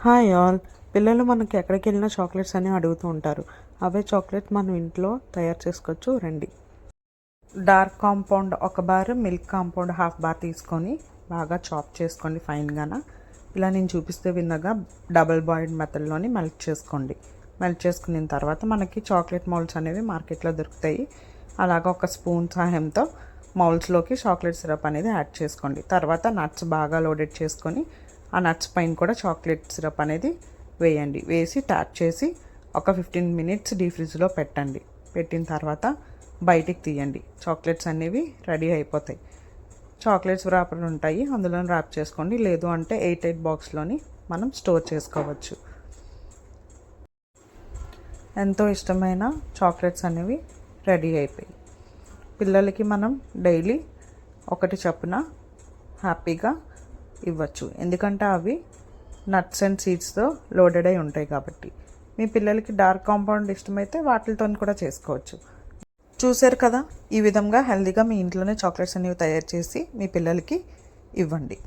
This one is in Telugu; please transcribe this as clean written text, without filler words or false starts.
Hi all. పిల్లలు మనకి ఎక్కడికి వెళ్ళినా చాక్లెట్స్ అని అడుగుతూ ఉంటారు. అవే చాక్లెట్స్ మనం ఇంట్లో తయారు చేసుకోవచ్చు. రండి. Dark compound 1 bar, milk compound 1/2 bar తీసుకొని బాగా చాప్ చేసుకోండి ఫైన్గాన. ఇలా నేను చూపిస్తే విన్నగా డబుల్ బాయిల్డ్ మెథడ్లోని మెల్ట్ చేసుకోండి. మెల్ట్ చేసుకున్న తర్వాత మనకి చాక్లెట్ మౌల్డ్స్ అనేవి మార్కెట్లో దొరుకుతాయి. అలాగ ఒక స్పూన్ సహాయంతో మౌల్డ్స్లోకి చాక్లెట్ సిరప్ అనేది యాడ్ చేసుకోండి. తర్వాత నట్స్ బాగా లోడెడ్ చేసుకొని ఆ నట్స్ పైన కూడా చాక్లెట్ సిరప్ అనేది వేయండి. వేసి ట్యాప్ చేసి ఒక 15 మినిట్స్ డీ ఫ్రిడ్జ్లో పెట్టండి. పెట్టిన తర్వాత బయటికి తీయండి. చాక్లెట్స్ అనేవి రెడీ అయిపోతాయి. చాక్లెట్స్ ర్యాపర్ ఉంటాయి, అందులో ర్యాప్ చేసుకోండి. లేదు అంటే 8 బాక్స్లోని మనం స్టోర్ చేసుకోవచ్చు. ఎంతో ఇష్టమైన చాక్లెట్స్ అనేవి రెడీ అయిపోయి పిల్లలకి మనం డైలీ ఒకటి చొప్పున హ్యాపీగా ఇవ్వచ్చు. ఎందుకంటే అవి నట్స్ అండ్ సీడ్స్తో లోడెడ్ అయి ఉంటాయి కాబట్టి. మీ పిల్లలకి డార్క్ కాంపౌండ్ ఇష్టమైతే వాటితో కూడా చేసుకోవచ్చు. చూసారు కదా, ఈ విధంగా హెల్తీగా మీ ఇంట్లోనే చాక్లెట్స్ అనేవి తయారు చేసి మీ పిల్లలకి ఇవ్వండి.